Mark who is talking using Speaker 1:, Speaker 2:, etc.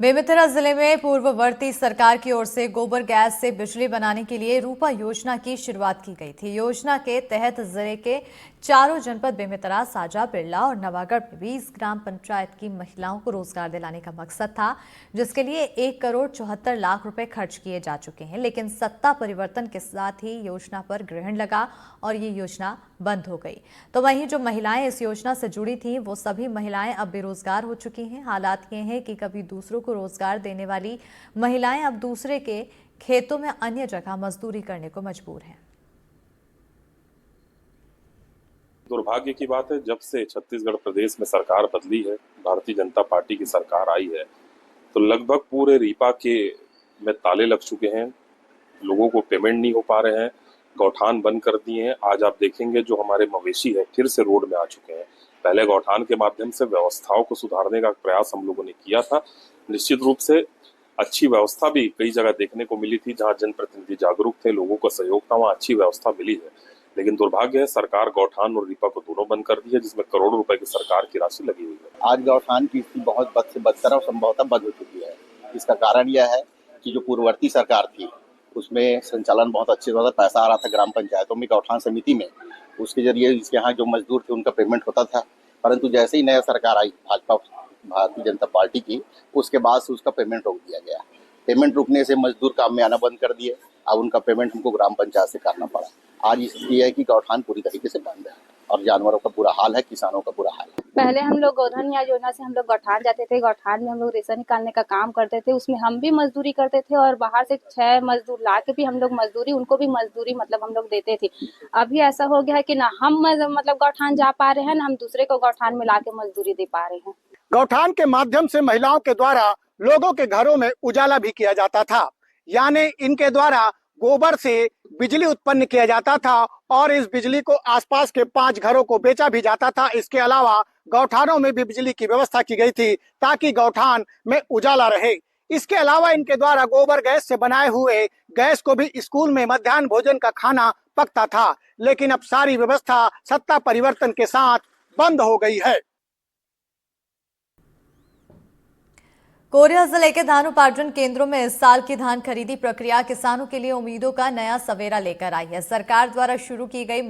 Speaker 1: बेमेतरा जिले में पूर्ववर्ती सरकार की ओर से गोबर गैस से बिजली बनाने के लिए रूपा योजना की शुरुआत की गई थी। योजना के तहत जिले के चारों जनपद बेमेतरा, साजा, बिरला और नवागढ़ में 20 ग्राम पंचायत की महिलाओं को रोजगार दिलाने का मकसद था, जिसके लिए 1,74,00,000 रुपए खर्च किए जा चुके हैं। लेकिन सत्ता परिवर्तन के साथ ही योजना पर ग्रहण लगा और ये योजना बंद हो गई। तो वहीं जो महिलाएं इस योजना से जुड़ी थी, वो सभी महिलाएं अब बेरोजगार हो चुकी हैं। हालात ये हैं कि कभी दूसरों को रोजगार देने वाली महिलाएं अब दूसरे के खेतों में अन्य जगह मजदूरी करने को मजबूर हैं।
Speaker 2: दुर्भाग्य की बात है, जब से छत्तीसगढ़ प्रदेश में सरकार बदली है, भारतीय जनता पार्टी की सरकार आई है, तो लगभग पूरे रीपा के में ताले लग चुके हैं। लोगों को पेमेंट नहीं हो पा रहे हैं, गौठान बंद कर दिए हैं। आज आप देखेंगे जो हमारे मवेशी है फिर से रोड में आ चुके हैं। पहले गौठान के माध्यम से व्यवस्थाओं को सुधारने का प्रयास हम लोगों ने किया था। निश्चित रूप से अच्छी व्यवस्था भी कई जगह देखने को मिली थी, जहां जनप्रतिनिधि जागरूक थे, लोगों का सहयोग था, वहां अच्छी व्यवस्था मिली है। लेकिन दुर्भाग्य है, सरकार गौठान और रीपा को दोनों बंद कर दी है, जिसमें करोड़ों रुपए की सरकार की राशि लगी हुई है।
Speaker 3: आज गौठान की स्थिति बहुत बद से बदतर और संभवतः बंद हो चुकी है। इसका कारण यह है कि जो पूर्ववर्ती सरकार थी उसमें संचालन बहुत अच्छे से पैसा आ रहा था ग्राम पंचायतों में, गौठान समिति में। उसके जरिए इसके यहाँ जो मजदूर थे उनका पेमेंट होता था। परंतु जैसे ही नया सरकार आई भाजपा भारतीय जनता पार्टी की, उसके बाद से उसका पेमेंट रोक दिया गया। पेमेंट रुकने से मजदूर काम में आना बंद कर दिए। अब उनका पेमेंट हमको ग्राम पंचायत से करना पड़ा। आज स्थिति है कि गौठान पूरी तरीके से बंद है और जानवरों का बुरा हाल है, किसानों का बुरा हाल है।
Speaker 4: पहले हम लोग गोधन या योजना से हम लोग गौठान जाते थे। गौठान में हम लोग रेशा निकालने का काम करते थे। उसमें हम भी मजदूरी करते थे और बाहर से 6 मजदूर ला के भी हम लोग मजदूरी, उनको भी मजदूरी मतलब हम लोग देते थे। अभी ऐसा हो गया है कि ना हम मतलब गौठान जा पा रहे हैं, ना हम दूसरे को गौठान में ला के मजदूरी दे पा रहे हैं।
Speaker 5: गौठान के माध्यम से महिलाओं के द्वारा लोगों के घरों में उजाला भी किया जाता था, यानी इनके द्वारा गोबर से बिजली उत्पन्न किया जाता था और इस बिजली को आसपास के 5 घरों को बेचा भी जाता था। इसके अलावा गौठानों में भी बिजली की व्यवस्था की गई थी ताकि गौठान में उजाला रहे। इसके अलावा इनके द्वारा गोबर गैस से बनाए हुए गैस को भी स्कूल में मध्याह्न भोजन का खाना पकता था। लेकिन अब सारी व्यवस्था सत्ता परिवर्तन के साथ बंद हो गई है।
Speaker 1: कोरिया जिले के धान उपार्जन केंद्रों में इस साल की धान खरीदी प्रक्रिया किसानों के लिए उम्मीदों का नया सवेरा लेकर आई है। सरकार द्वारा शुरू की गई